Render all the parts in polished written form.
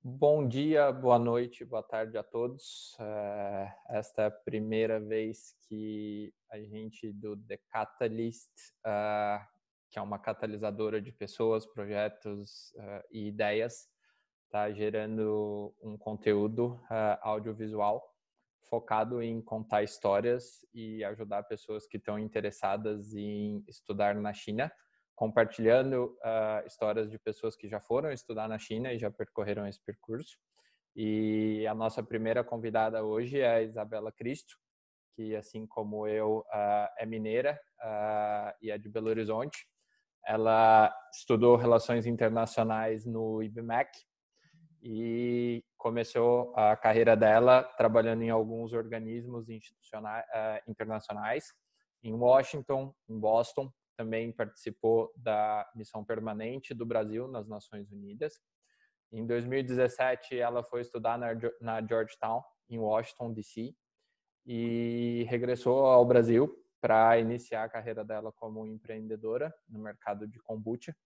Bom dia, boa noite, boa tarde a todos. Esta é a primeira vez que a gente do The Catalyst, que é uma catalisadora de pessoas, projetos e ideias, está gerando um conteúdo audiovisual focado em contar histórias e ajudar pessoas que estão interessadas em estudar na China, compartilhando histórias de pessoas que já foram estudar na China e já percorreram esse percurso. E a nossa primeira convidada hoje é a Isabela Cristo, que, assim como eu, é mineira e é de Belo Horizonte. Ela estudou Relações Internacionais no IBMEC e começou a carreira dela trabalhando em alguns organismos internacionais, em Washington, em Boston. Também participou da missão permanente do Brasil nas Nações Unidas. Em 2017, ela foi estudar na Georgetown, em Washington, D.C., e regressou ao Brasil para iniciar a carreira dela como empreendedora no mercado de kombucha.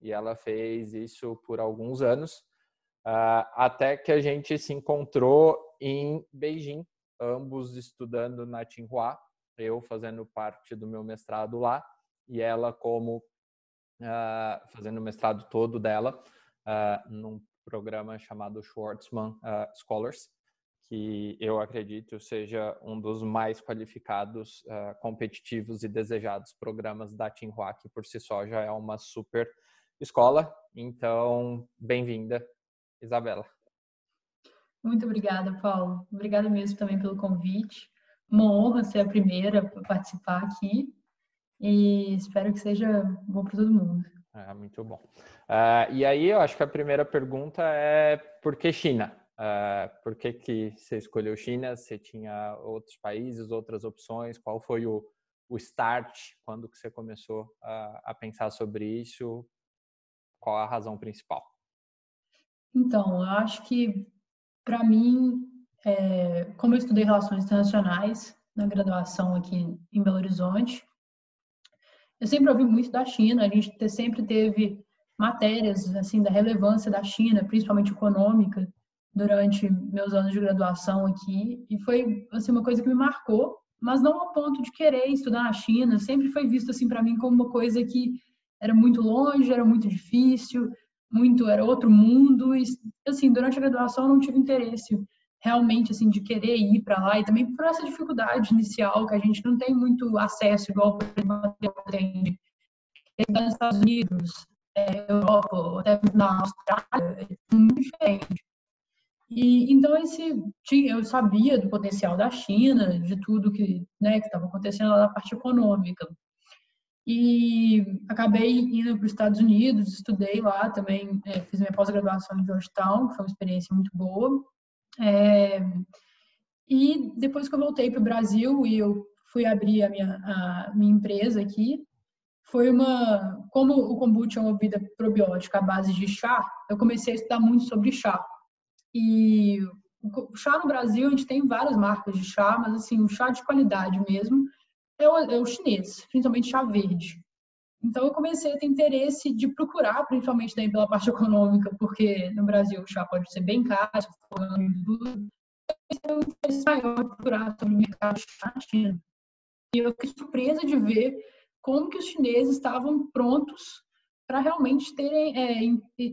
E ela fez isso por alguns anos, até que a gente se encontrou em Beijing, ambos estudando na Tsinghua, eu fazendo parte do meu mestrado lá, e ela como fazendo o mestrado todo dela num programa chamado Schwarzman Scholars, que eu acredito seja um dos mais qualificados, competitivos e desejados programas da Tsinghua, que por si só já é uma super escola. Então, bem-vinda, Isabela. Muito obrigada, Paulo. Obrigada mesmo também pelo convite. Uma honra ser a primeira a participar aqui e espero que seja bom para todo mundo. Muito bom. E aí, eu acho que a primeira pergunta é por que China? Por que você escolheu China? Você tinha outros países, outras opções? Qual foi o start? Quando que você começou a pensar sobre isso? Qual a razão principal? Então, eu acho que, para mim, como eu estudei Relações Internacionais na graduação aqui em Belo Horizonte, eu sempre ouvi muito da China. A gente sempre teve matérias assim da relevância da China, principalmente econômica, durante meus anos de graduação aqui, e foi assim uma coisa que me marcou, mas não ao ponto de querer estudar na China. Sempre foi visto assim para mim como uma coisa que era muito longe, era muito difícil, era outro mundo, e assim, durante a graduação eu não tive interesse realmente assim de querer ir para lá, e também por essa dificuldade inicial que a gente não tem muito acesso igual por exemplo tem nos Estados Unidos, Europa, ou até na Austrália, é muito diferente. E então eu sabia do potencial da China, de tudo que estava acontecendo lá na parte econômica. E acabei indo para os Estados Unidos, estudei lá também, fiz minha pós-graduação em Georgetown, que foi uma experiência muito boa. E depois que eu voltei para o Brasil e eu fui abrir a minha empresa aqui, como o kombucha é uma bebida probiótica à base de chá, eu comecei a estudar muito sobre chá. E o chá no Brasil, a gente tem várias marcas de chá, mas assim, o chá de qualidade mesmo é o chinês, principalmente chá verde. Então eu comecei a ter interesse de procurar, principalmente daí pela parte econômica, porque no Brasil o chá pode ser bem caro, eu interesse maior em procurar sobre o mercado de chá na China. E eu fiquei surpresa de ver como que os chineses estavam prontos para realmente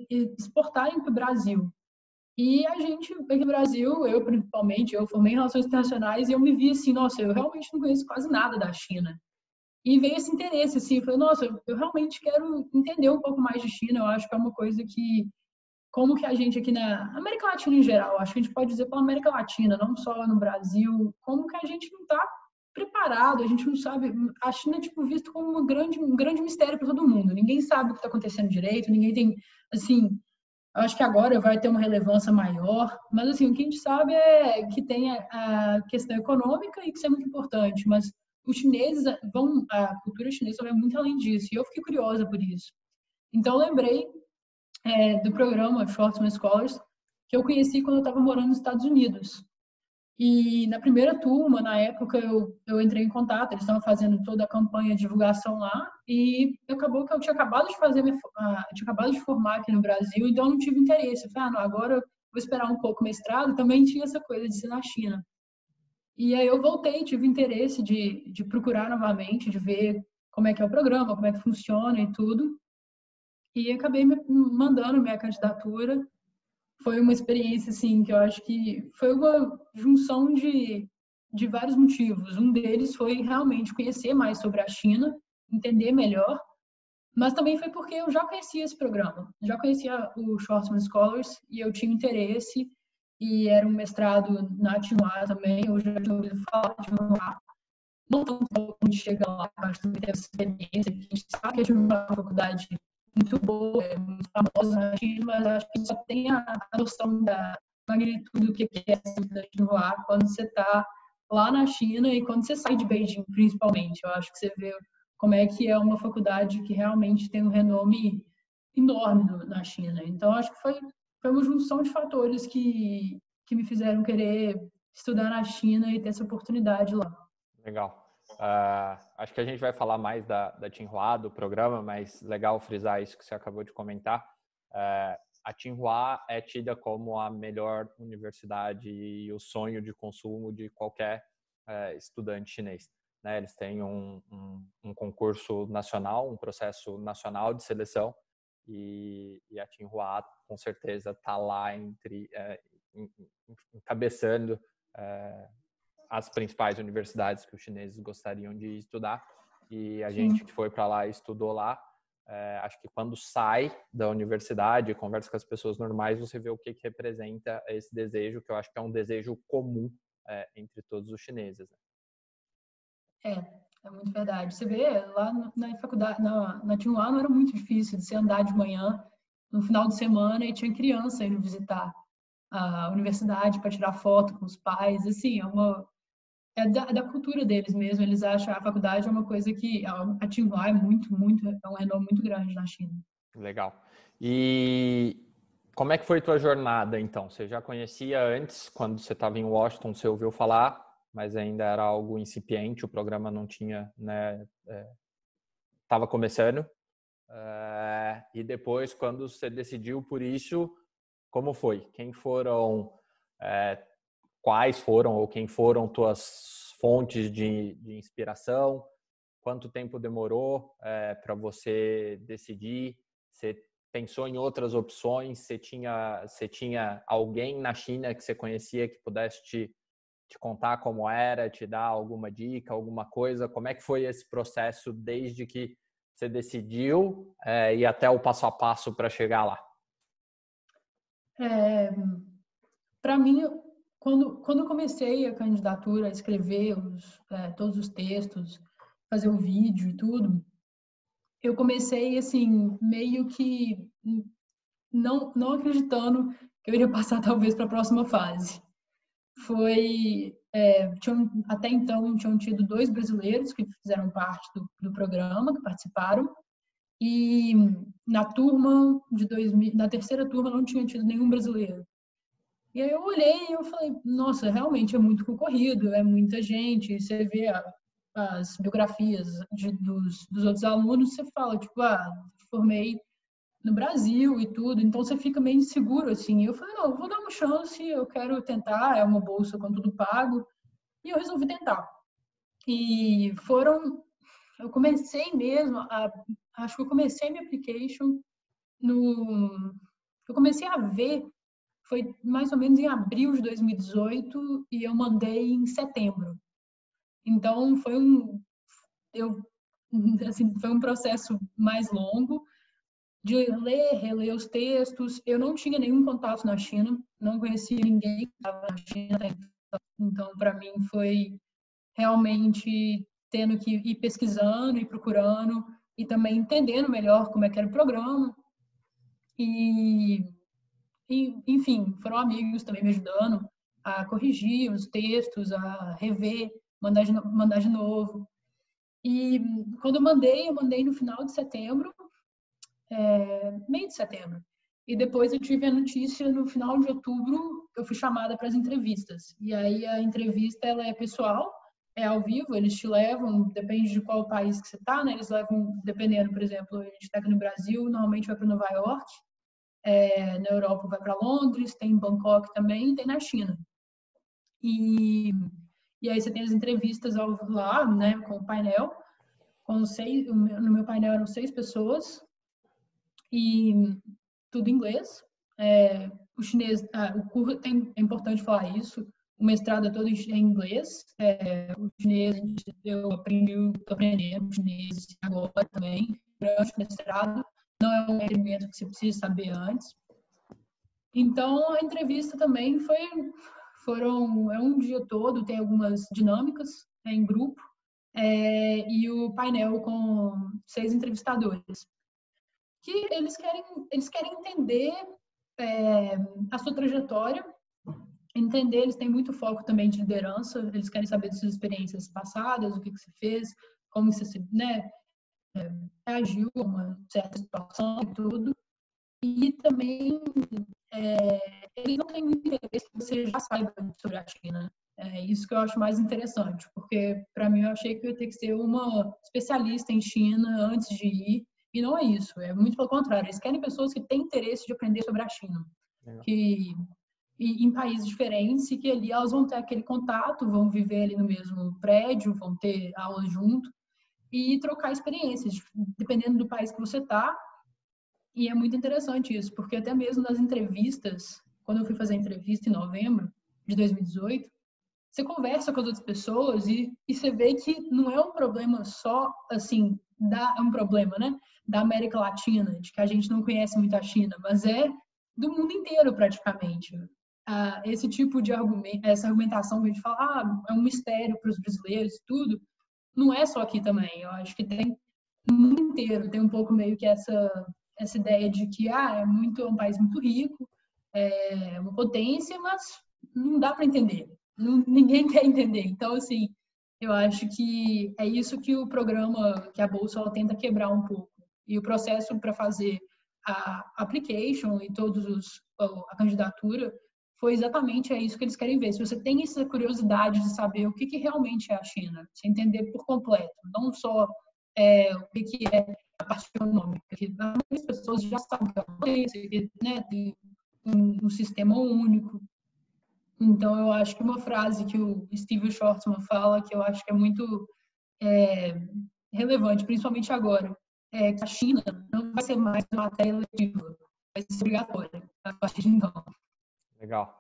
exportarem para o Brasil. E a gente, aqui no Brasil, eu principalmente, eu formei em Relações Internacionais e eu me vi assim, nossa, eu realmente não conheço quase nada da China. E veio esse interesse, assim, eu falei, nossa, eu realmente quero entender um pouco mais de China. Eu acho que é uma coisa que, como que a gente aqui na América Latina em geral, acho que a gente pode dizer pela América Latina, não só no Brasil, como que a gente não está preparado, a gente não sabe. A China é tipo visto como um grande mistério para todo mundo. Ninguém sabe o que está acontecendo direito, ninguém tem, assim, acho que agora vai ter uma relevância maior, mas assim, o que a gente sabe é que tem a questão econômica e que isso é muito importante, mas os chineses a cultura chinesa vai muito além disso, e eu fiquei curiosa por isso. Então eu lembrei do programa Schwarzman Scholars, que eu conheci quando eu estava morando nos Estados Unidos. E na primeira turma, na época, eu entrei em contato, eles estavam fazendo toda a campanha de divulgação lá, e acabou que eu tinha acabado de tinha acabado de formar aqui no Brasil, então eu não tive interesse. Eu falei, não, agora eu vou esperar um pouco o mestrado, também tinha essa coisa de ser na China. E aí eu voltei, tive interesse de procurar novamente, de ver como é que é o programa, como é que funciona e tudo. E acabei me mandando minha candidatura. Foi uma experiência, assim, que eu acho que foi uma junção de vários motivos. Um deles foi realmente conhecer mais sobre a China, entender melhor, mas também foi porque eu já conhecia esse programa, já conhecia o Schwarzman Scholars e eu tinha interesse, e era um mestrado na Tsinghua também, eu já tinha ouvido falar de Tsinghua. Não tanto como a gente chega lá, mas também tem essa experiência, a gente sabe que a Tsinghua é uma faculdade muito boa, é muito famosa na China, mas acho que só tem a noção da magnitude do que é a cidade de Tsinghua quando você está lá na China e quando você sai de Beijing, principalmente. Eu acho que você vê como é que é uma faculdade que realmente tem um renome enorme na China. Então, acho que foi uma junção de fatores que me fizeram querer estudar na China e ter essa oportunidade lá. Legal. Acho que a gente vai falar mais da Tsinghua, do programa, mas legal frisar isso que você acabou de comentar. A Tsinghua é tida como a melhor universidade e o sonho de consumo de qualquer estudante chinês. Né? Eles têm um concurso nacional, um processo nacional de seleção, e a Tsinghua com certeza está lá encabeçando as principais universidades que os chineses gostariam de estudar. E a gente que foi para lá e estudou lá, acho que quando sai da universidade, conversa com as pessoas normais, você vê o que representa esse desejo, que eu acho que é um desejo comum entre todos os chineses. Né? É muito verdade. Você vê, lá na faculdade, na Tsinghua não era muito difícil de você andar de manhã, no final de semana, e tinha criança indo visitar a universidade para tirar foto com os pais. Assim, é da cultura deles mesmo. Eles acham a faculdade é uma coisa que a Tsinghua é um renome muito grande na China. Legal. E como é que foi tua jornada, então? Você já conhecia antes, quando você estava em Washington, você ouviu falar, mas ainda era algo incipiente, o programa não tinha, né? Estava começando. E depois, quando você decidiu por isso, como foi? Quem foram, quais foram ou quem foram tuas fontes de inspiração? Quanto tempo demorou para você decidir? Você pensou em outras opções? Você tinha alguém na China que você conhecia que pudesse te contar como era, te dar alguma dica, alguma coisa? Como é que foi esse processo desde que você decidiu e até o passo a passo para chegar lá? Para mim, quando eu comecei a candidatura, a escrever todos os textos, fazer o vídeo e tudo, eu comecei assim meio que não acreditando que eu iria passar talvez para a próxima fase. Até então tinham tido 2 brasileiros que fizeram parte do programa, que participaram, e na terceira turma não tinha tido nenhum brasileiro. E aí eu olhei e eu falei, nossa, realmente é muito concorrido, é muita gente. Você vê as biografias dos outros alunos, você fala, tipo, formei no Brasil e tudo, então você fica meio inseguro, assim. Eu falei, não, eu vou dar uma chance, eu quero tentar, é uma bolsa com tudo pago, e eu resolvi tentar. E eu comecei mesmo, acho que eu comecei minha application eu comecei a ver, foi mais ou menos em abril de 2018, e eu mandei em setembro. Então, foi um processo mais longo, de reler os textos. Eu não tinha nenhum contato na China, não conhecia ninguém que estava na China. Então, para mim, foi realmente tendo que ir pesquisando e procurando e também entendendo melhor como é que era o programa. E enfim, foram amigos também me ajudando a corrigir os textos, a rever, mandar de novo. E quando eu mandei no final de setembro, meio de setembro. E depois eu tive a notícia no final de outubro, eu fui chamada para as entrevistas. E aí a entrevista ela é pessoal, é ao vivo, eles te levam, depende de qual país que você está, né? Eles levam, dependendo, por exemplo, a gente está aqui no Brasil, normalmente vai para Nova York, na Europa vai para Londres, tem em Bangkok também, tem na China. E aí você tem as entrevistas lá, né, com o painel, no meu painel eram 6 pessoas, e tudo em inglês. O chinês, o curso é importante falar isso, o mestrado é todo em inglês, o chinês eu estou aprendendo chinês agora também, durante o mestrado, não é um requerimento que você precisa saber antes. Então, a entrevista também é um dia todo, tem algumas dinâmicas em grupo, e o painel com 6 entrevistadores, que eles querem entender a sua trajetória, eles têm muito foco também de liderança, eles querem saber das suas experiências passadas, o que você fez, como você reagiu a uma certa situação e tudo. E também eles não têm muito interesse que você já saiba sobre a China. É isso que eu acho mais interessante, porque para mim eu achei que eu ia ter que ser uma especialista em China antes de ir, e não é isso, é muito pelo contrário, eles querem pessoas que têm interesse de aprender sobre a China, e em países diferentes, e que ali elas vão ter aquele contato, vão viver ali no mesmo prédio, vão ter aulas junto, e trocar experiências, dependendo do país que você está. E é muito interessante isso, porque até mesmo nas entrevistas, quando eu fui fazer a entrevista em novembro de 2018, você conversa com as outras pessoas e você vê que não é um problema só, assim, é um problema, né, da América Latina, de que a gente não conhece muito a China, mas é do mundo inteiro praticamente. Esse tipo de essa argumentação que a gente fala, é um mistério para os brasileiros e tudo, não é só aqui também. Eu acho que tem no mundo inteiro, tem um pouco meio que essa ideia de que é um país muito rico, é uma potência, mas não dá para entender. Ninguém quer entender. Então, assim, eu acho que é isso que o programa, que a Bolsa ela tenta quebrar um pouco. E o processo para fazer a application e a candidatura foi exatamente isso que eles querem ver. Se você tem essa curiosidade de saber o que realmente é a China, você entender por completo, não só o que é a parte econômica, que as pessoas já sabem que né, tem um sistema único. Então, eu acho que uma frase que o Steve Schwarzman fala, que eu acho que é muito relevante, principalmente agora, é que a China não vai ser mais uma matéria letiva, vai ser obrigatória a partir de então. Legal.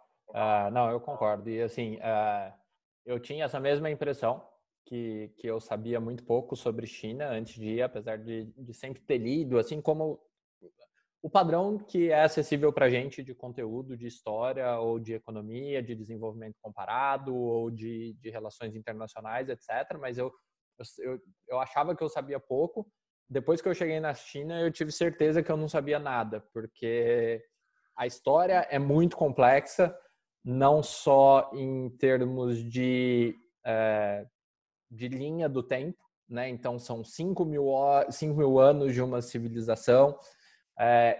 Não, eu concordo. E, assim, eu tinha essa mesma impressão, que eu sabia muito pouco sobre China antes de ir, apesar de sempre ter lido, assim como o padrão que é acessível para a gente de conteúdo, de história, ou de economia, de desenvolvimento comparado, ou de relações internacionais, etc. Mas eu achava que eu sabia pouco. Depois que eu cheguei na China, eu tive certeza que eu não sabia nada, porque a história é muito complexa, não só em termos de linha do tempo, né? Então são 5.000 anos de uma civilização,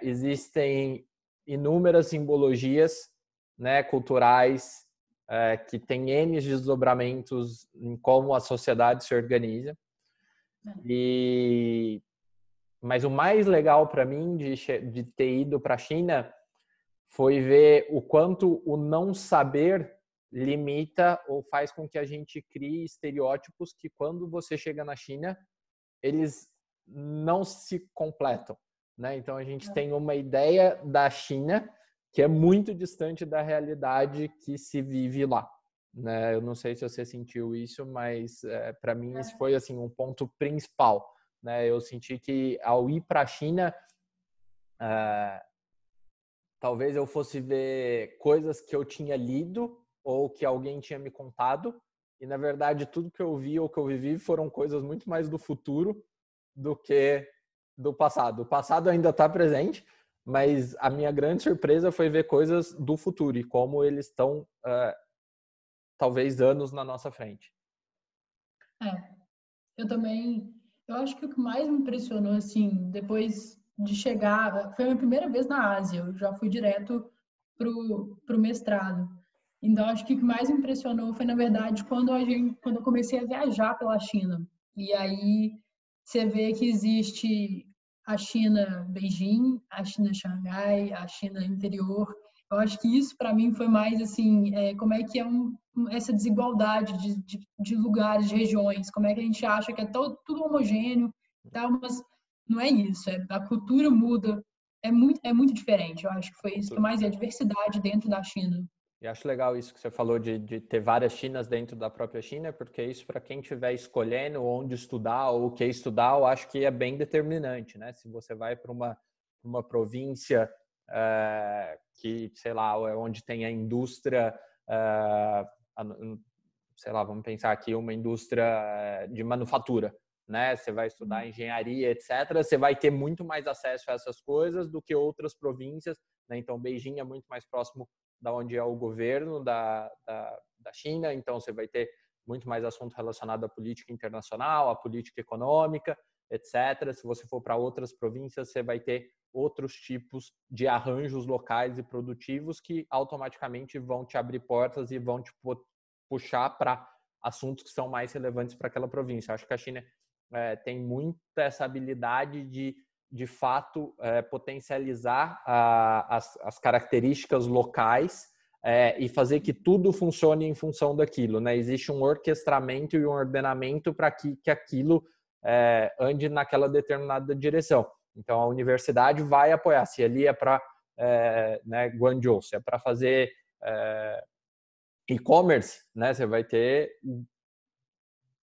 existem inúmeras simbologias, né, culturais, que têm N desdobramentos em como a sociedade se organiza. Mas o mais legal para mim de ter ido para a China foi ver o quanto o não saber limita ou faz com que a gente crie estereótipos que, quando você chega na China, eles não se completam, né? Então, a gente tem uma ideia da China que é muito distante da realidade que se vive lá, né? Eu não sei se você sentiu isso, mas para mim isso foi assim um ponto principal, né? Eu senti que, ao ir para a China, talvez eu fosse ver coisas que eu tinha lido ou que alguém tinha me contado, e na verdade tudo que eu vi ou que eu vivi foram coisas muito mais do futuro do que do passado. O passado ainda está presente, mas a minha grande surpresa foi ver coisas do futuro e como eles estão talvez anos na nossa frente. Eu também, eu acho que o que mais me impressionou, assim, depois de chegar, foi a minha primeira vez na Ásia, eu já fui direto pro mestrado. Então, acho que o que mais impressionou foi, na verdade, quando eu comecei a viajar pela China. E aí você vê que existe a China Beijing, a China Xangai, a China interior. Eu acho que isso, para mim, foi mais assim, como é que é essa desigualdade de lugares, de regiões, como é que a gente acha que é tudo homogêneo, tal, mas não é isso, a cultura muda, é muito diferente. Eu acho que foi isso que eu mais vi, a diversidade dentro da China. E acho legal isso que você falou de ter várias Chinas dentro da própria China, porque isso para quem estiver escolhendo onde estudar ou o que estudar, eu acho que é bem determinante, né? Se você vai para uma província que, sei lá, é onde tem a indústria, sei lá, vamos pensar aqui, uma indústria de manufatura, né? Você vai estudar engenharia, etc. Você vai ter muito mais acesso a essas coisas do que outras províncias, né? Então, Beijing é muito mais próximo da onde é o governo da China, então você vai ter muito mais assunto relacionado à política internacional, à política econômica, etc. Se você for para outras províncias, você vai ter outros tipos de arranjos locais e produtivos que automaticamente vão te abrir portas e vão te puxar para assuntos que são mais relevantes para aquela província. Eu acho que a China tem muito essa habilidade de fato, potencializar as características locais e fazer que tudo funcione em função daquilo, né? Existe um orquestramento e um ordenamento para que aquilo ande naquela determinada direção. Então, a universidade vai apoiar. Se ali é para né, Guangzhou, se é para fazer e-commerce, né? Você vai ter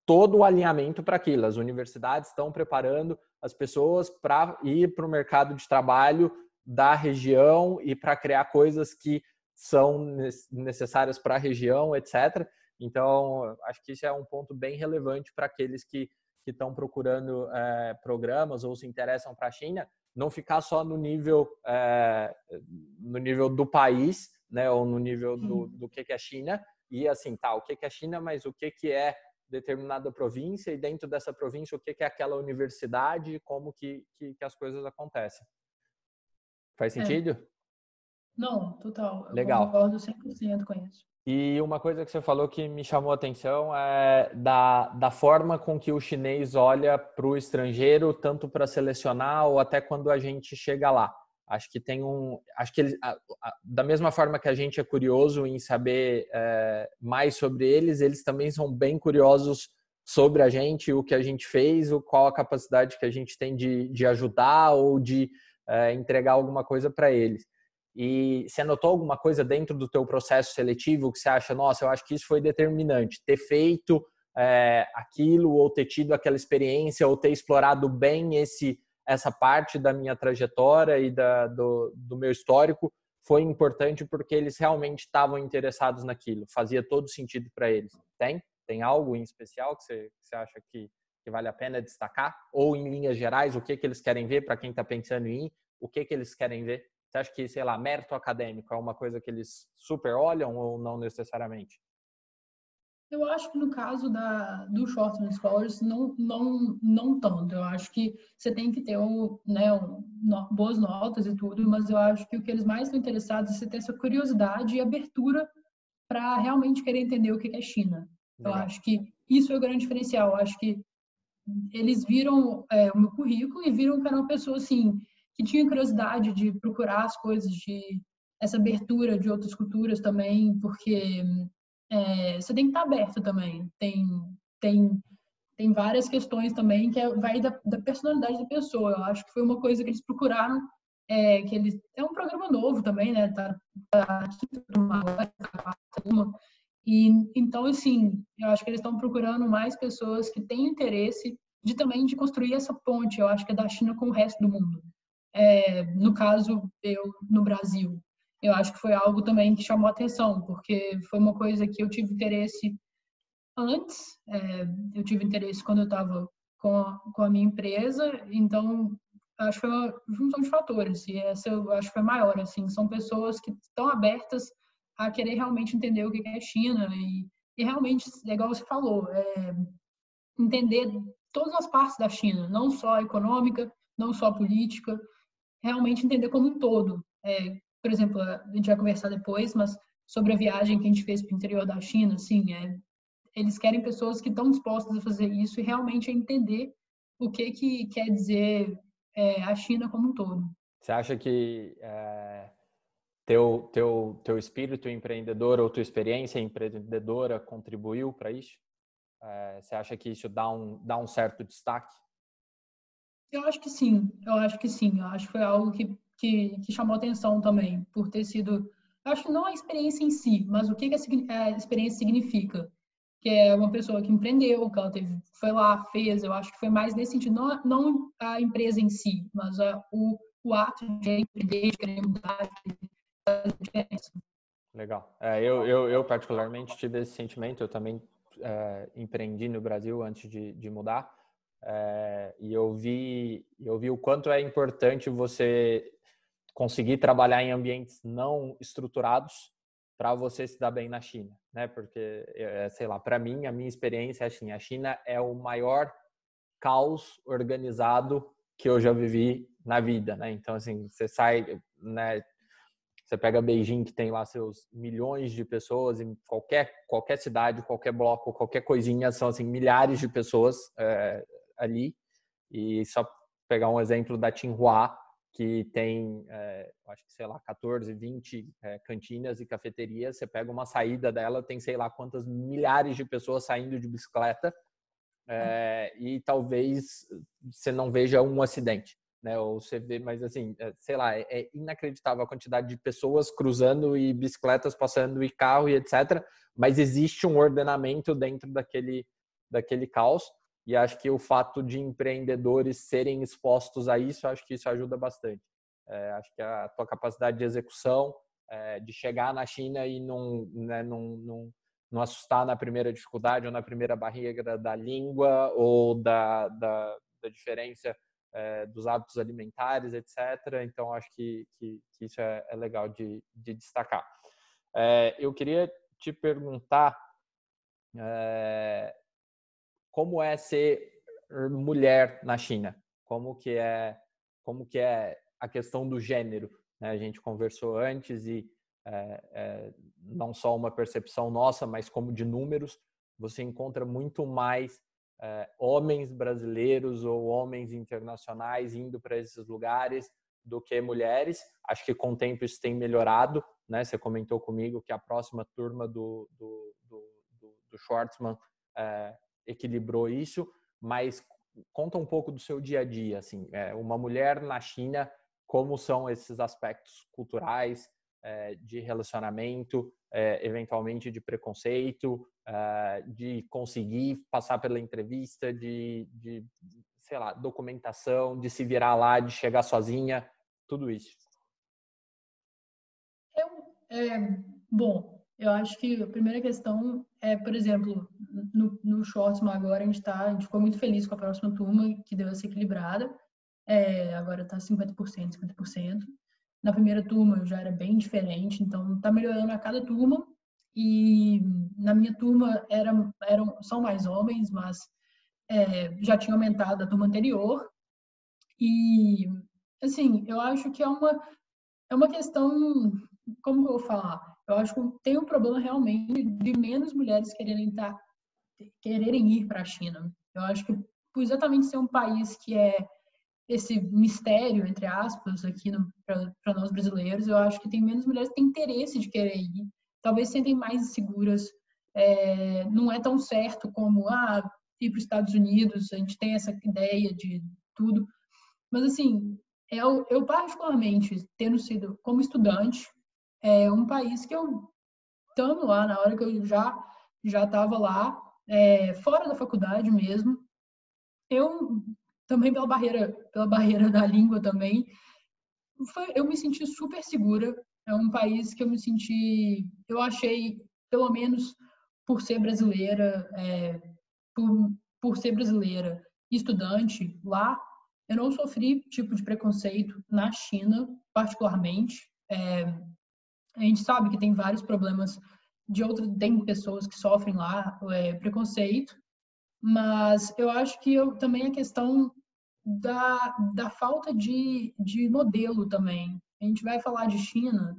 todo o alinhamento para aquilo. As universidades estão preparando as pessoas para ir para o mercado de trabalho da região e para criar coisas que são necessárias para a região, etc. Então, acho que isso é um ponto bem relevante para aqueles que estão procurando programas ou se interessam para a China, não ficar só no nível do país, né, ou no nível do que é a China, e assim, tá, o que é a China, mas o que é determinada província, e dentro dessa província o que é aquela universidade e como que as coisas acontecem. Faz sentido? Não, total. Eu Legal. concordo 100% com isso. E uma coisa que você falou que me chamou a atenção é da forma com que o chinês olha para o estrangeiro, tanto para selecionar ou até quando a gente chega lá. Acho que eles, da mesma forma que a gente é curioso em saber mais sobre eles também são bem curiosos sobre a gente, o que a gente fez, qual a capacidade que a gente tem de ajudar ou de entregar alguma coisa para eles. E você anotou alguma coisa dentro do teu processo seletivo que você acha, nossa, eu acho que isso foi determinante, ter feito aquilo ou ter tido aquela experiência ou ter explorado bem essa parte da minha trajetória e do meu histórico foi importante porque eles realmente estavam interessados naquilo, fazia todo sentido para eles. Tem algo em especial que você acha que vale a pena destacar? Ou em linhas gerais, o que eles querem ver para quem está pensando em ir? O que eles querem ver? Você acha que, sei lá, mérito acadêmico é uma coisa que eles super olham ou não necessariamente? Eu acho que no caso do Shortland Scholars, não tanto. Eu acho que você tem que ter boas notas e tudo, mas eu acho que o que eles mais estão interessados é você ter essa curiosidade e abertura para realmente querer entender o que é China. Eu Legal. acho que isso é o grande diferencial. Eu acho que eles viram o meu currículo e viram que era uma pessoa assim que tinha curiosidade de procurar as coisas, de essa abertura de outras culturas também, porque você tem que estar aberto também. Tem várias questões também que vai da personalidade da pessoa. Eu acho que foi uma coisa que eles procuraram, que eles é um programa novo também, né? Tá e então assim, eu acho que eles estão procurando mais pessoas que têm interesse de construir essa ponte. Eu acho que é da China com o resto do mundo. No caso, eu no Brasil, eu acho que foi algo também que chamou atenção, porque foi uma coisa que eu tive interesse antes, eu tive interesse quando eu estava com a minha empresa, então acho que foi uma junção de fatores, e essa eu acho que foi maior, assim, são pessoas que estão abertas a querer realmente entender o que é China e realmente, igual você falou, entender todas as partes da China, não só a econômica, não só a política, realmente entender como um todo. Por exemplo, a gente vai conversar depois, mas sobre a viagem que a gente fez para o interior da China, assim, eles querem pessoas que estão dispostas a fazer isso e realmente a entender o que quer dizer a China como um todo. Você acha que teu espírito empreendedor ou tua experiência empreendedora contribuiu para isso? Você acha que isso dá um certo destaque? Eu acho que sim, eu acho que sim. Eu acho que foi algo que chamou atenção também, por ter sido... Eu acho que não a experiência em si, mas o que a experiência significa. Que é uma pessoa que empreendeu, que ela foi lá, fez. Eu acho que foi mais nesse sentido, não a empresa em si, mas o ato de empreender, de querer mudar, de fazer diferença. Legal. Eu particularmente tive esse sentimento. Eu também empreendi no Brasil antes de mudar. E eu vi o quanto é importante você conseguir trabalhar em ambientes não estruturados para você se dar bem na China, né? Porque, sei lá, para mim, a minha experiência é assim, a China é o maior caos organizado que eu já vivi na vida, né? Então, assim, você sai, né? Você pega Beijing, que tem lá seus milhões de pessoas, em qualquer cidade, qualquer bloco, qualquer coisinha, são assim, milhares de pessoas ali. E só pegar um exemplo da Tsinghua, que tem, acho que, sei lá, 14, 20 cantinas e cafeterias. Você pega uma saída dela, tem sei lá quantas milhares de pessoas saindo de bicicleta, e talvez você não veja um acidente, né? Ou você vê, mas assim, sei lá, é inacreditável a quantidade de pessoas cruzando e bicicletas passando e carro e etc. Mas existe um ordenamento dentro daquele caos. E acho que o fato de empreendedores serem expostos a isso, acho que isso ajuda bastante. Acho que a tua capacidade de execução, de chegar na China e não assustar na primeira dificuldade ou na primeira barreira da língua ou da diferença dos hábitos alimentares, etc. Então, acho que isso é legal de destacar. Eu queria te perguntar como é ser mulher na China? Como que é a questão do gênero? Né? A gente conversou antes e não só uma percepção nossa, mas como de números, você encontra muito mais homens brasileiros ou homens internacionais indo para esses lugares do que mulheres. Acho que com o tempo isso tem melhorado, né? Você comentou comigo que a próxima turma do Schwartzman equilibrou isso, mas conta um pouco do seu dia a dia, assim, uma mulher na China, como são esses aspectos culturais, de relacionamento, eventualmente de preconceito, de conseguir passar pela entrevista, de sei lá, documentação, de se virar lá, de chegar sozinha, tudo isso. Bom, eu acho que a primeira questão por exemplo, no Schwartzman agora a gente ficou muito feliz com a próxima turma, que deu essa equilibrada. Agora está 50%, 50%. Na primeira turma já era bem diferente, então está melhorando a cada turma. E na minha turma são mais homens, mas já tinha aumentado a turma anterior. E, assim, eu acho que é uma questão, como que eu vou falar? Eu acho que tem um problema realmente de menos mulheres quererem ir para a China. Eu acho que por exatamente ser um país que é esse mistério, entre aspas, aqui para nós brasileiros, eu acho que tem menos mulheres que têm interesse de querer ir. Talvez se sentem mais inseguras. Não é tão certo como ir para os Estados Unidos, a gente tem essa ideia de tudo. Mas, assim, eu particularmente, tendo sido como estudante, um país que eu, estando lá, na hora que eu já estava lá, fora da faculdade mesmo, eu também pela barreira da língua também, eu me senti super segura. É um país que eu achei, pelo menos por ser brasileira, por ser brasileira e estudante lá, eu não sofri tipo de preconceito na China, particularmente. A gente sabe que tem vários problemas tem pessoas que sofrem lá preconceito, mas eu acho que também a questão da falta de modelo também. A gente vai falar de China,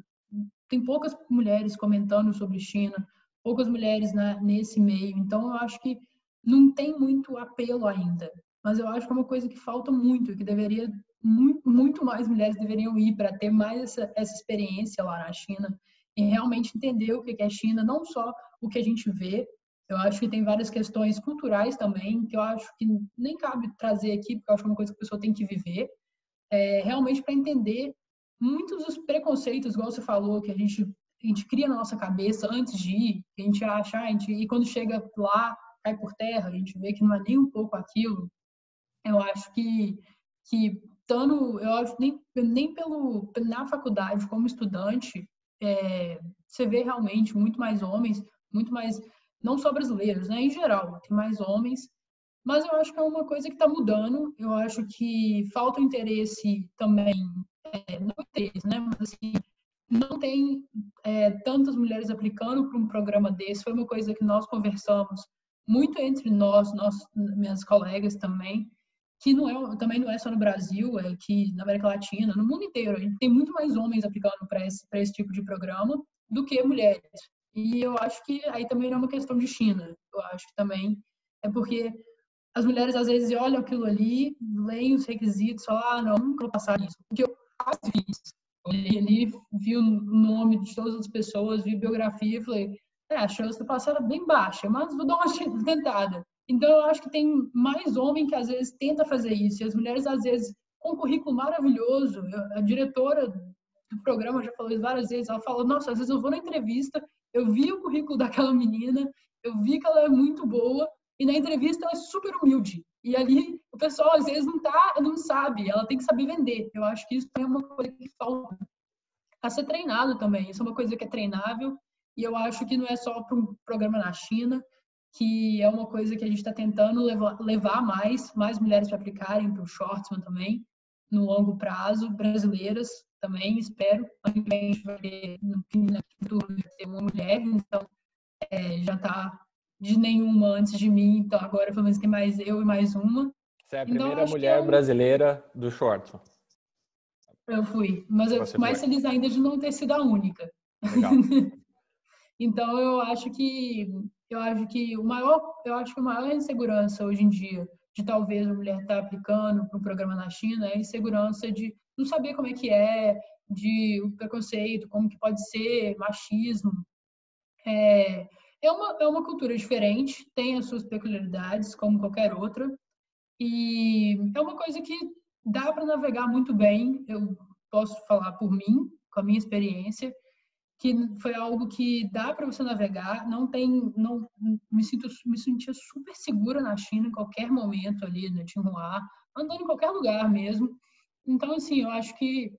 tem poucas mulheres comentando sobre China, poucas mulheres nesse meio, então eu acho que não tem muito apelo ainda, mas eu acho que é uma coisa que falta muito, que deveria, muito mais mulheres deveriam ir para ter mais essa experiência lá na China e realmente entender o que é China, não só o que a gente vê. Eu acho que tem várias questões culturais também, que eu acho que nem cabe trazer aqui, porque eu acho que é uma coisa que a pessoa tem que viver, realmente para entender muitos dos preconceitos, igual você falou, que a gente cria na nossa cabeça antes de ir, que a gente acha, e quando chega lá, cai por terra, a gente vê que não é nem um pouco aquilo. Eu acho que estando, eu acho nem na faculdade como estudante, você vê realmente muito mais homens, muito mais, não só brasileiros, né, em geral, tem mais homens, mas eu acho que é uma coisa que está mudando. Eu acho que falta interesse também, não interesse, né, mas assim, não tem tantas mulheres aplicando para um programa desse. Foi uma coisa que nós conversamos muito entre nós, minhas colegas também, que também não é só no Brasil, é que na América Latina, no mundo inteiro, a gente tem muito mais homens aplicando para esse tipo de programa do que mulheres. E eu acho que aí também não é uma questão de China. Eu acho que também é porque as mulheres às vezes olham aquilo ali, leem os requisitos, falam, não, nunca vou passar isso. Porque eu quase fiz. Olhei ali, vi o nome de todas as pessoas, vi biografia e falei, a chance de passar era bem baixa, mas vou dar uma tentada. Então, eu acho que tem mais homem que às vezes tenta fazer isso, e as mulheres às vezes com um currículo maravilhoso. A diretora do programa já falou isso várias vezes, ela fala, nossa, às vezes eu vou na entrevista, eu vi o currículo daquela menina, eu vi que ela é muito boa, e na entrevista ela é super humilde. E ali o pessoal às vezes não sabe, ela tem que saber vender. Eu acho que isso é uma coisa que falta a ser treinado também. Isso é uma coisa que é treinável, e eu acho que não é só para um programa na China, que é uma coisa que a gente está tentando levar mais mulheres para aplicarem para o Shortsman também, no longo prazo, brasileiras também, espero. Ano que vem a gente vai ter, no turno, ter uma mulher, então já está de nenhuma antes de mim, então agora pelo menos tem mais eu e mais uma. Você é a Então primeira acho que mulher brasileira do Shortsman. eu fui, mas eu Você fico mais foi. feliz ainda de não ter sido a única. Legal. Então eu acho que a maior insegurança hoje em dia de talvez a mulher estar aplicando para um programa na China é a insegurança de não saber como é que de o preconceito, como que pode ser, machismo. É uma cultura diferente, tem as suas peculiaridades, como qualquer outra, e é uma coisa que dá para navegar muito bem. Eu posso falar por mim, com a minha experiência, que foi algo que dá para você navegar. Não me sentia super segura na China em qualquer momento ali, no Tsinghua, andando em qualquer lugar mesmo. Então, assim, eu acho que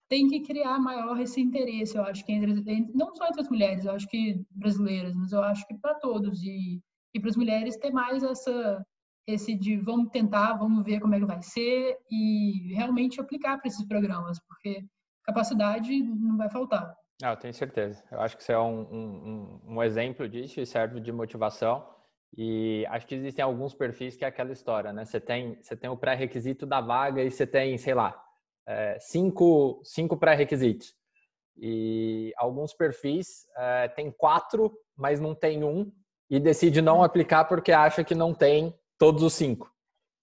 tem que criar maior esse interesse, eu acho que não só entre as mulheres, eu acho que brasileiras, mas eu acho que para todos e para as mulheres ter mais esse de vamos tentar, vamos ver como é que vai ser e realmente aplicar para esses programas, porque capacidade não vai faltar. Eu tenho certeza. Eu acho que você é um exemplo disso e serve de motivação. E acho que existem alguns perfis que é aquela história, né? Você tem o pré-requisito da vaga e você tem, sei lá, cinco pré-requisitos. E alguns perfis tem 4, mas não tem um, e decide não aplicar porque acha que não tem todos os 5.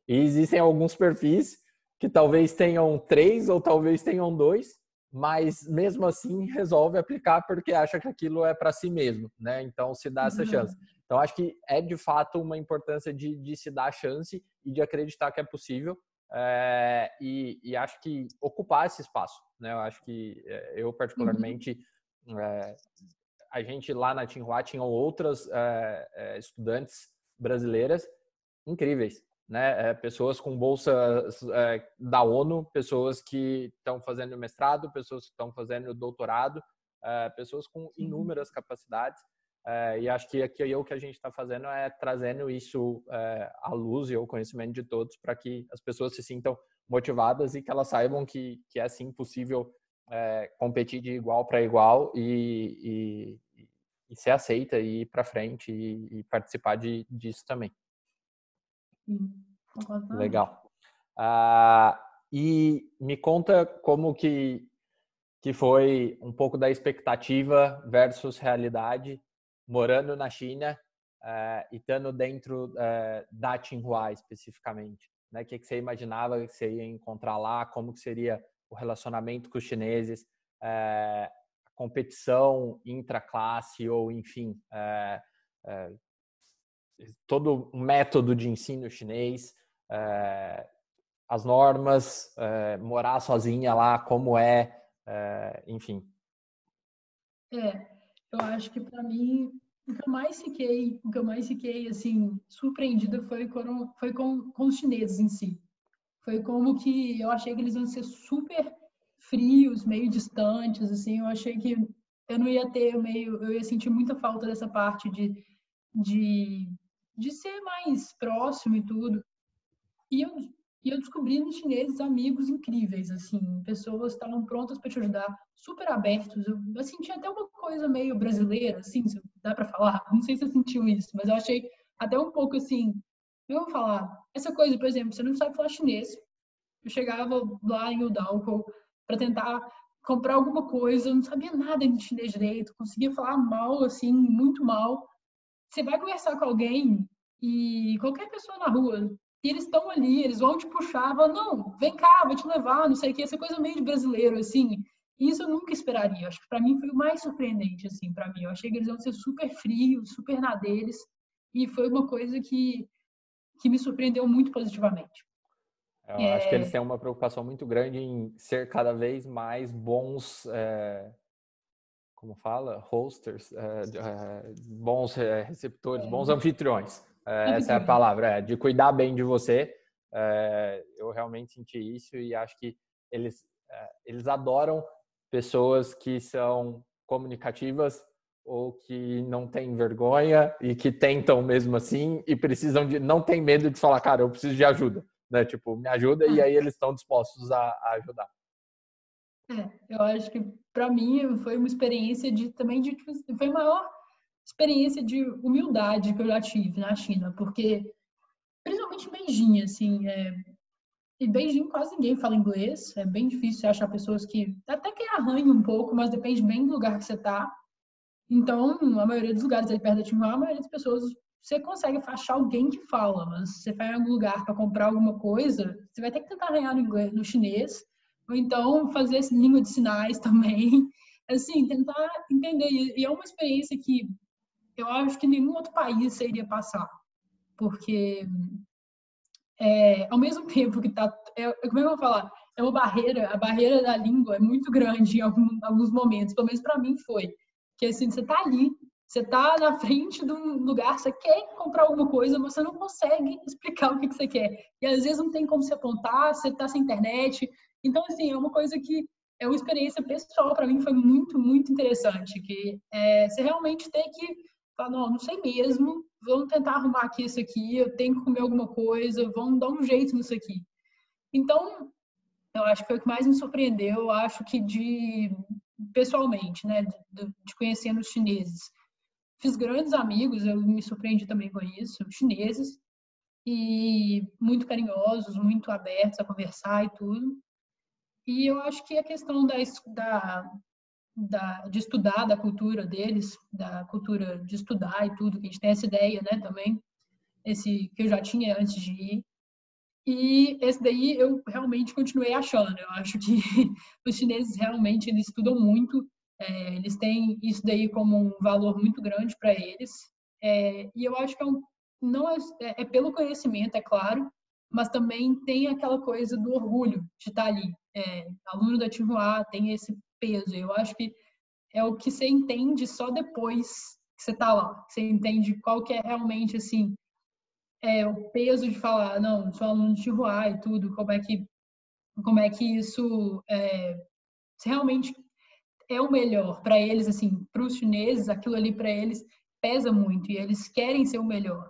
E existem alguns perfis que talvez tenham 3 ou talvez tenham 2, mas mesmo assim resolve aplicar porque acha que aquilo é para si mesmo, né? Então se dá essa chance. Então acho que é de fato uma importância de se dar a chance e de acreditar que é possível, e acho que ocupar esse espaço, né? Eu acho que eu particularmente, a gente lá na Tsinghua tinha outras estudantes brasileiras incríveis, né? Pessoas com bolsas da ONU, pessoas que estão fazendo mestrado, pessoas que estão fazendo doutorado, pessoas com inúmeras capacidades. E acho que aqui o que a gente está fazendo é trazendo isso à luz e ao conhecimento de todos para que as pessoas se sintam motivadas e que elas saibam que é sim possível competir de igual para igual e ser aceita e ir para frente e participar disso também. Sim, concordo plenamente. Legal. E me conta como que foi um pouco da expectativa versus realidade, morando na China e estando dentro da Tsinghua especificamente. Né? O que você imaginava que você ia encontrar lá? Como que seria o relacionamento com os chineses? A competição intraclasse ou, enfim, todo o método de ensino chinês, as normas, morar sozinha lá, como enfim. Eu acho que para mim o que eu mais fiquei assim surpreendida foi com os chineses em si. Foi como que eu achei que eles iam ser super frios, meio distantes, assim. Eu achei que eu não ia ter eu ia sentir muita falta dessa parte de, de ser mais próximo e tudo. E eu descobri nos chineses amigos incríveis, assim, pessoas que estavam prontas para te ajudar, super abertos. Eu senti até uma coisa meio brasileira, assim, se dá para falar. Não sei se você sentiu isso, mas eu achei até um pouco assim. Eu vou falar, essa coisa, por exemplo, você não sabe falar chinês. Eu chegava lá em Udalco para tentar comprar alguma coisa, eu não sabia nada de chinês direito, conseguia falar mal, assim, muito mal. Você vai conversar com alguém e qualquer pessoa na rua, e eles estão ali, eles vão te puxar, vão, não, vem cá, vou te levar, não sei o que, essa coisa meio de brasileiro, assim. E isso eu nunca esperaria. Acho que para mim foi o mais surpreendente, assim, para mim. Eu achei que eles iam ser super frios, super na deles, e foi uma coisa que me surpreendeu muito positivamente. Eu acho que eles têm uma preocupação muito grande em ser cada vez mais bons, como fala, hosters, bons receptores, bons anfitriões. Essa é a palavra, de cuidar bem de você. Eu realmente senti isso e acho que eles adoram pessoas que são comunicativas ou que não têm vergonha e que tentam mesmo assim e precisam não tem medo de falar, cara, eu preciso de ajuda. Né? Tipo, me ajuda e aí eles estão dispostos a ajudar. Eu acho que para mim foi uma experiência foi a maior experiência de humildade que eu já tive na China, porque principalmente em Beijing, assim, em Beijing quase ninguém fala inglês, é bem difícil achar pessoas que até que arranham um pouco, mas depende bem do lugar que você está. Então, a maioria dos lugares aí perto da Tsinghua, a maioria das pessoas você consegue achar alguém que fala, mas se você vai em algum lugar para comprar alguma coisa, você vai ter que tentar arranhar no inglês, no chinês, ou então fazer língua de sinais também. Assim, tentar entender. E é uma experiência que eu acho que nenhum outro país você iria passar, porque ao mesmo tempo que tá, como é que eu vou falar? É uma barreira, a barreira da língua é muito grande em alguns momentos, pelo menos para mim foi. Que assim, você tá ali, você tá na frente de um lugar, você quer comprar alguma coisa, mas você não consegue explicar o que você quer. E às vezes não tem como se apontar, você tá sem internet. Então, assim, é uma coisa que é uma experiência pessoal para mim, foi muito, muito interessante, que você realmente tem que falar, não sei mesmo, vamos tentar arrumar aqui isso aqui, eu tenho que comer alguma coisa, vamos dar um jeito nisso aqui. Então, eu acho que foi o que mais me surpreendeu, eu acho que pessoalmente, né, de conhecendo os chineses. Fiz grandes amigos, eu me surpreendi também com isso, chineses, e muito carinhosos, muito abertos a conversar e tudo. E eu acho que a questão de estudar da cultura deles, da cultura de estudar e tudo, que a gente tem essa ideia, né, também, esse que eu já tinha antes de ir. E esse daí eu realmente continuei achando. Eu acho que os chineses realmente eles estudam muito, eles têm isso daí como um valor muito grande para eles. E eu acho que não é pelo conhecimento, é claro, mas também tem aquela coisa do orgulho de estar ali. Aluno da Tsinghua tem esse peso. Eu acho que é o que você entende só depois que você está lá. Você entende qual que é realmente assim o peso de falar, não, sou aluno de Tsinghua e tudo, como é que isso se realmente é o melhor para eles, assim, para os chineses, aquilo ali para eles pesa muito e eles querem ser o melhor.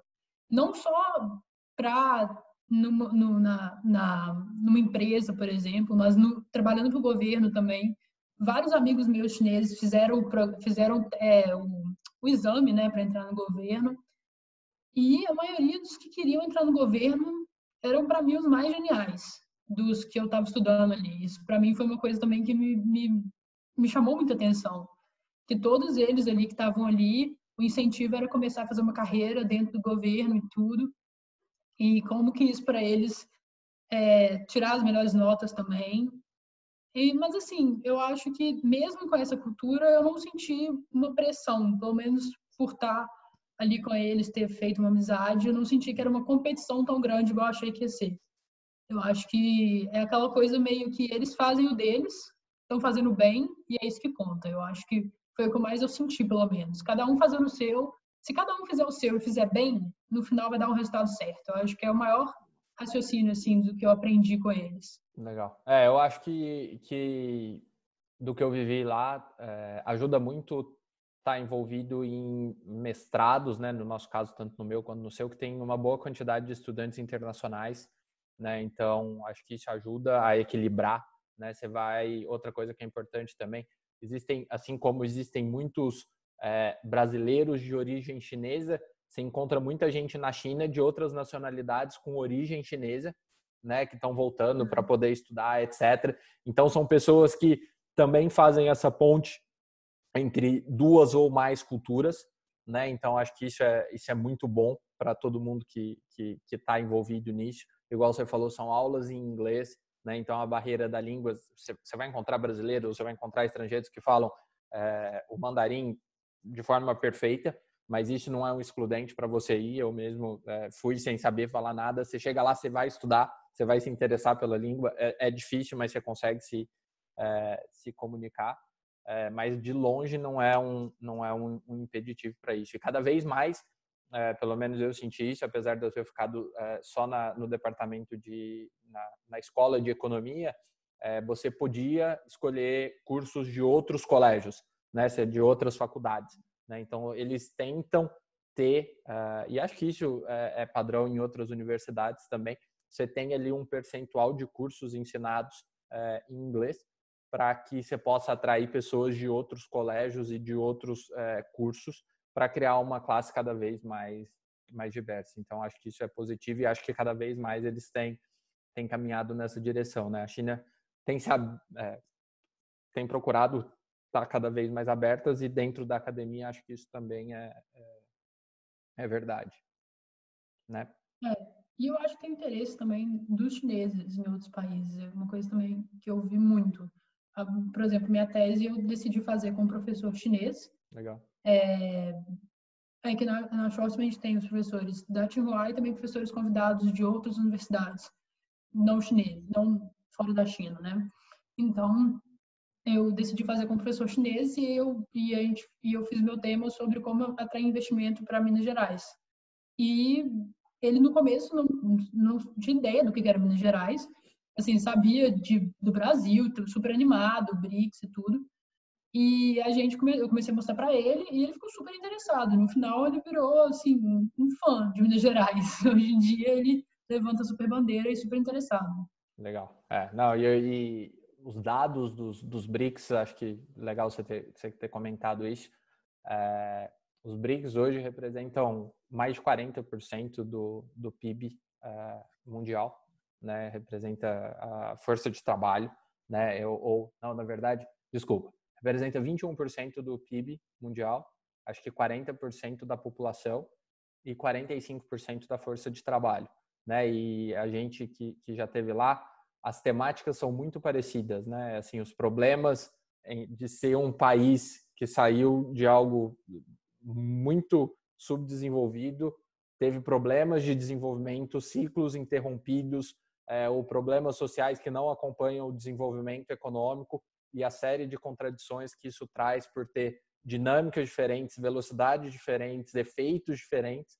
Não só para numa empresa, por exemplo, mas trabalhando para o governo também. Vários amigos meus chineses fizeram o exame, né, para entrar no governo. E a maioria dos que queriam entrar no governo eram para mim os mais geniais dos que eu estava estudando ali. Isso para mim foi uma coisa também que me chamou muita atenção. Que todos eles ali que estavam ali, o incentivo era começar a fazer uma carreira dentro do governo e tudo. E como que isso para eles tirar as melhores notas também. Mas assim, eu acho que mesmo com essa cultura, eu não senti uma pressão, pelo menos por estar ali com eles, ter feito uma amizade, eu não senti que era uma competição tão grande igual eu achei que ia ser. Eu acho que é aquela coisa meio que eles fazem o deles, estão fazendo bem, e é isso que conta. Eu acho que foi o que mais eu senti, pelo menos. Cada um fazendo o seu. Se cada um fizer o seu e fizer bem, no final vai dar um resultado certo. Eu acho que é o maior raciocínio, assim, do que eu aprendi com eles. Legal. Eu acho que do que eu vivi lá, ajuda muito estar envolvido em mestrados, né? No nosso caso, tanto no meu quanto no seu, que tem uma boa quantidade de estudantes internacionais, né? Então, acho que isso ajuda a equilibrar, né? Outra coisa que é importante também, assim como existem muitos brasileiros de origem chinesa, você encontra muita gente na China de outras nacionalidades com origem chinesa, né? Que estão voltando para poder estudar, etc. Então, são pessoas que também fazem essa ponte entre duas ou mais culturas, né? Então, acho que isso é muito bom para todo mundo que está envolvido nisso. Igual você falou, são aulas em inglês, né? Então, a barreira da língua, você vai encontrar brasileiros, você vai encontrar estrangeiros que falam o mandarim de forma perfeita, mas isso não é um excludente para você ir. Eu mesmo fui sem saber falar nada. Você chega lá, você vai estudar, você vai se interessar pela língua. É difícil, mas você consegue se comunicar. Mas de longe não é um impeditivo para isso. E cada vez mais, pelo menos eu senti isso, apesar de eu ter ficado só no departamento na escola de economia, você podia escolher cursos de outros colégios, né, de outras faculdades, né? Então eles tentam ter, e acho que isso é padrão em outras universidades também, você tem ali um percentual de cursos ensinados em inglês, para que você possa atrair pessoas de outros colégios e de outros cursos para criar uma classe cada vez mais diversa. Então, acho que isso é positivo e acho que cada vez mais eles têm caminhado nessa direção, né? A China tem procurado estar cada vez mais abertas e dentro da academia acho que isso também é verdade, né? E eu acho que tem interesse também dos chineses em outros países. É uma coisa também que eu vi muito. Por exemplo, minha tese eu decidi fazer com um professor chinês. Legal. Aqui na Schwarzman a gente tem os professores da Tsinghua e também professores convidados de outras universidades, não chineses, não fora da China, né? Então, eu decidi fazer com um professor chinês e eu fiz meu tema sobre como atrair investimento para Minas Gerais. E ele no começo não tinha ideia do que era Minas Gerais, assim, sabia do Brasil, super animado, BRICS e tudo. E eu comecei a mostrar para ele e ele ficou super interessado. No final ele virou assim um fã de Minas Gerais. Hoje em dia ele levanta super bandeira e super interessado. Legal. Não, e os dados dos BRICS, acho que legal você ter comentado isso. Os BRICS hoje representam mais de 40% do PIB mundial, né? Representa a força de trabalho, né? Não, na verdade, desculpa, representa 21% do PIB mundial, acho que 40% da população e 45% da força de trabalho, né? E a gente que já teve lá, as temáticas são muito parecidas, né? Assim, os problemas de ser um país que saiu de algo muito subdesenvolvido, teve problemas de desenvolvimento, ciclos interrompidos, ou problemas sociais que não acompanham o desenvolvimento econômico e a série de contradições que isso traz por ter dinâmicas diferentes, velocidades diferentes, efeitos diferentes,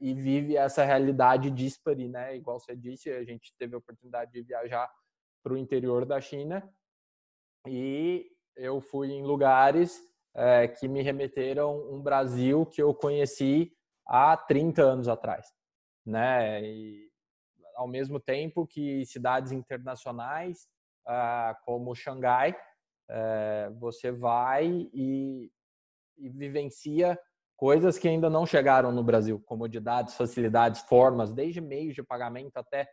e vive essa realidade díspare, né? Igual você disse, a gente teve a oportunidade de viajar para o interior da China e eu fui em lugares que me remeteram um Brasil que eu conheci há 30 anos atrás, né? E ao mesmo tempo que cidades internacionais como Xangai, você vai e vivencia coisas que ainda não chegaram no Brasil, comodidades, facilidades, formas, desde meios de pagamento até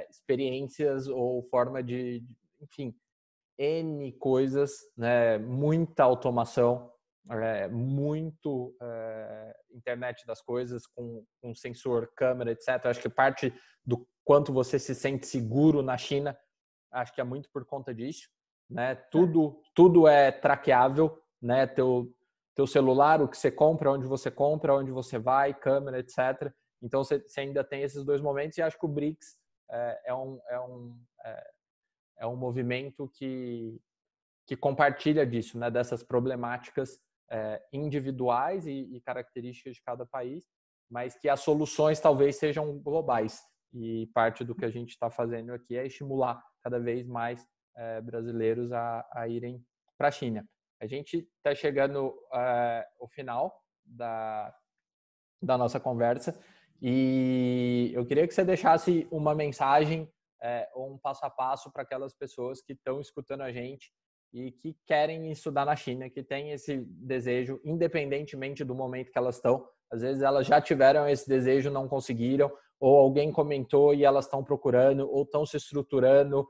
experiências ou forma enfim, N coisas, né? Muita automação, muito internet das coisas com sensor, câmera, etc. Acho que parte do quanto você se sente seguro na China, acho que é muito por conta disso, né? Tudo é traqueável, né? Teu celular, o que você compra, onde você vai, câmera, etc. Então você ainda tem esses dois momentos, e acho que o BRICS é um movimento que compartilha disso, né? Dessas problemáticas individuais e características de cada país, mas que as soluções talvez sejam globais. E parte do que a gente está fazendo aqui é estimular cada vez mais brasileiros a irem para a China. A gente está chegando ao final da nossa conversa, e eu queria que você deixasse uma mensagem ou um passo a passo para aquelas pessoas que estão escutando a gente e que querem estudar na China, que têm esse desejo, independentemente do momento que elas estão. Às vezes elas já tiveram esse desejo, não conseguiram, ou alguém comentou e elas estão procurando, ou estão se estruturando,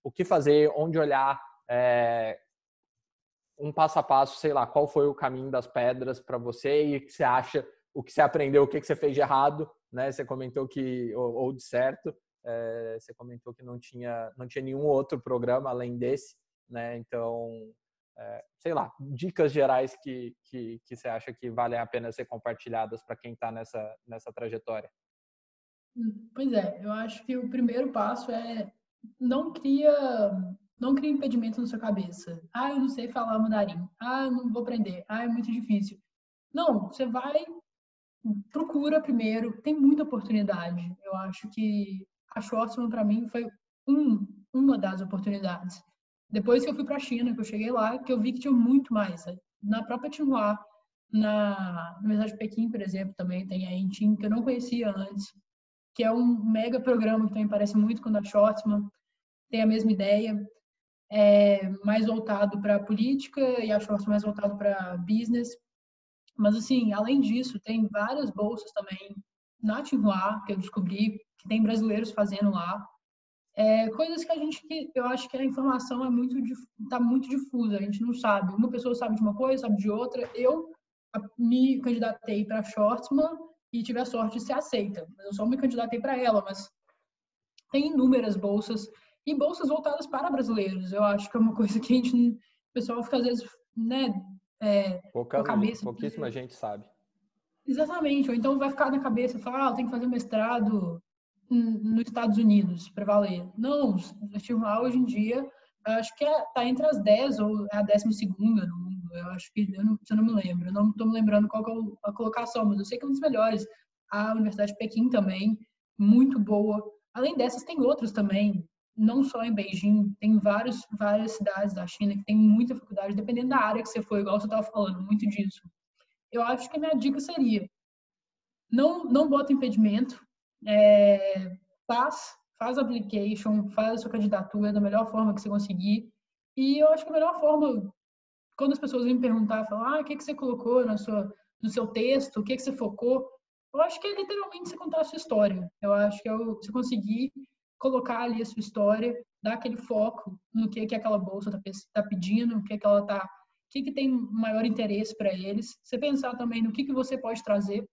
o que fazer, onde olhar, um passo a passo, sei lá, qual foi o caminho das pedras para você e o que você acha, o que você aprendeu, o que você fez de errado, né? Você comentou que, ou de certo, você comentou que não tinha nenhum outro programa além desse, né? Então, sei lá, dicas gerais que você acha que valem a pena ser compartilhadas para quem está nessa trajetória. Pois é, eu acho que o primeiro passo é não cria impedimento na sua cabeça. Ah, eu não sei falar mandarim. Ah, eu não vou aprender. Ah, é muito difícil. Não, você vai, procura primeiro. Tem muita oportunidade. Eu acho que a Schwarzman, para mim, foi uma das oportunidades. Depois que eu fui para a China, que eu cheguei lá, que eu vi que tinha muito mais. Na própria Tsinghua, na Universidade de Pequim, por exemplo, também tem a Intim, que eu não conhecia antes, que é um mega programa que também parece muito com o da Schwarzman, tem a mesma ideia, mais voltado para política e a Schwarzman mais voltado para business. Mas, assim, além disso, tem várias bolsas também na Tsinghua, que eu descobri, que tem brasileiros fazendo lá. Coisas que eu acho que a informação tá muito difusa, a gente não sabe. Uma pessoa sabe de uma coisa, sabe de outra. Eu me candidatei para a Schwarzman e tive a sorte de ser aceita. Eu só me candidatei para ela, mas tem inúmeras bolsas e bolsas voltadas para brasileiros. Eu acho que é uma coisa que o pessoal fica às vezes, né, com a cabeça. Pouquíssima gente sabe. Exatamente, ou então vai ficar na cabeça e falar, tem que fazer mestrado nos Estados Unidos para valer. Não, a Tsinghua hoje em dia, acho que está entre as 10 ou é a 12ª no mundo. Eu acho que, eu não me lembro, eu não estou me lembrando qual que é a colocação, mas eu sei que é uma das melhores. A Universidade de Pequim também, muito boa. Além dessas, tem outras também, não só em Beijing, tem várias cidades da China que tem muita faculdade, dependendo da área que você for, igual você estava falando, muito disso. Eu acho que a minha dica seria, não bota impedimento, faz application, faz a sua candidatura da melhor forma que você conseguir. E eu acho que a melhor forma, quando as pessoas vêm me perguntar, falar, o que você colocou no seu texto, o que você focou, eu acho que é literalmente você contar a sua história. Eu acho que é você conseguir colocar ali a sua história, dar aquele foco no que aquela bolsa está pedindo, o que tem maior interesse para eles. Você pensar também no que você pode trazer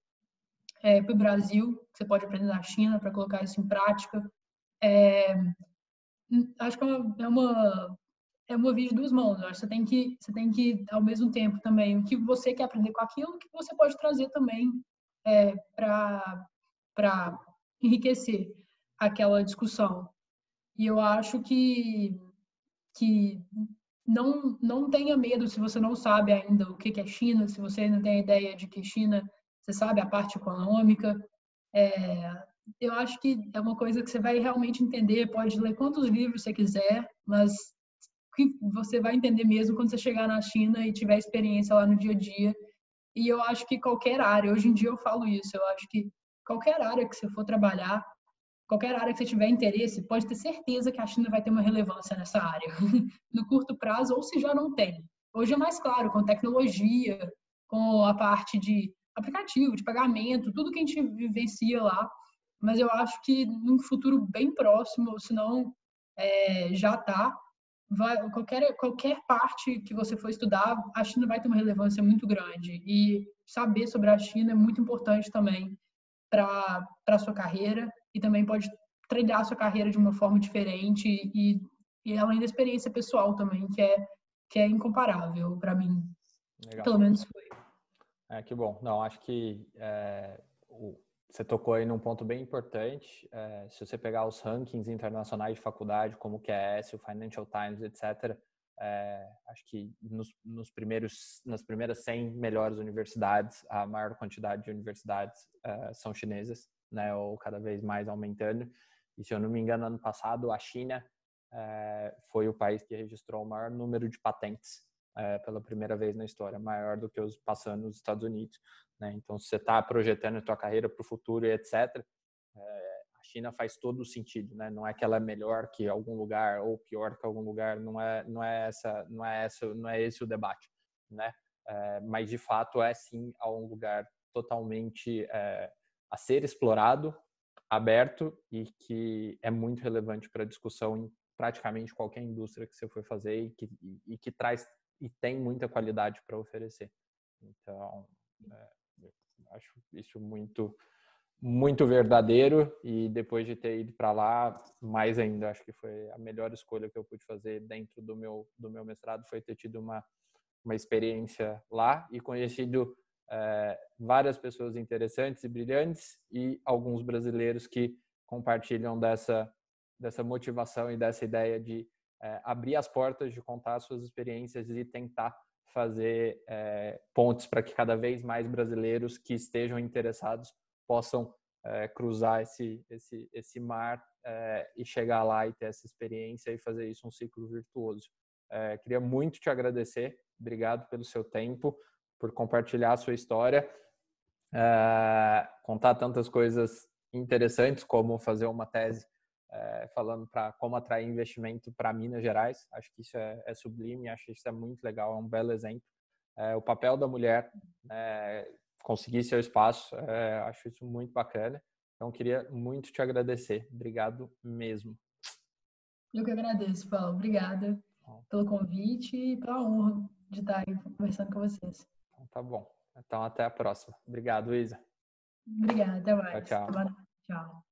para o Brasil, que você pode aprender na China para colocar isso em prática. Acho que é uma via de duas mãos. Eu acho que você tem que, ao mesmo tempo, também, o que você quer aprender com aquilo, o que você pode trazer também para enriquecer aquela discussão. E eu acho que não tenha medo se você não sabe ainda o que é China, se você não tem a ideia de que China, você sabe a parte econômica. Eu acho que é uma coisa que você vai realmente entender, pode ler quantos livros você quiser, mas que você vai entender mesmo quando você chegar na China e tiver experiência lá no dia a dia. E eu acho que qualquer área, hoje em dia eu falo isso, eu acho que qualquer área que você for trabalhar, qualquer área que você tiver interesse, pode ter certeza que a China vai ter uma relevância nessa área, no curto prazo, ou se já não tem. Hoje é mais claro, com tecnologia, com a parte de aplicativo, de pagamento, tudo que a gente vivencia lá. Mas eu acho que num futuro bem próximo, se não já está, qualquer parte que você for estudar, a China vai ter uma relevância muito grande. E saber sobre a China é muito importante também para a sua carreira e também pode trilhar a sua carreira de uma forma diferente e além da experiência pessoal também, que é incomparável para mim. Legal. Pelo menos foi. Que bom. Não, acho que você tocou aí num ponto bem importante. Se você pegar os rankings internacionais de faculdade, como o QS, o Financial Times, etc., acho que nas primeiras 100 melhores universidades, a maior quantidade de universidades são chinesas, né, ou cada vez mais aumentando. E se eu não me engano, ano passado, a China foi o país que registrou o maior número de patentes pela primeira vez na história, maior do que passando nos Estados Unidos, né? Então, se você está projetando a tua carreira para o futuro e etc., a China faz todo o sentido, né? Não é que ela é melhor que algum lugar ou pior que algum lugar, não é esse o debate, né? Mas de fato é sim um lugar totalmente a ser explorado, aberto e que é muito relevante para a discussão em praticamente qualquer indústria que você for fazer e que traz e tem muita qualidade para oferecer. Então, acho isso muito, muito verdadeiro e depois de ter ido para lá, mais ainda, acho que foi a melhor escolha que eu pude fazer dentro do meu mestrado, foi ter tido uma experiência lá e conhecido várias pessoas interessantes e brilhantes e alguns brasileiros que compartilham dessa motivação e dessa ideia de abrir as portas, de contar suas experiências e tentar fazer pontes para que cada vez mais brasileiros que estejam interessados possam cruzar esse mar e chegar lá e ter essa experiência e fazer isso um ciclo virtuoso. Queria muito te agradecer, obrigado pelo seu tempo, por compartilhar a sua história, contar tantas coisas interessantes como fazer uma tese falando para como atrair investimento para Minas Gerais. Acho que isso é sublime, acho que isso é muito legal, é um belo exemplo. O papel da mulher, conseguir seu espaço, acho isso muito bacana. Então, queria muito te agradecer. Obrigado mesmo. Eu que agradeço, Paulo. Obrigada pelo convite e pela honra de estar aí conversando com vocês. Então, tá bom. Então, até a próxima. Obrigado, Isa. Obrigada, até mais. Tchau, tchau. Tchau.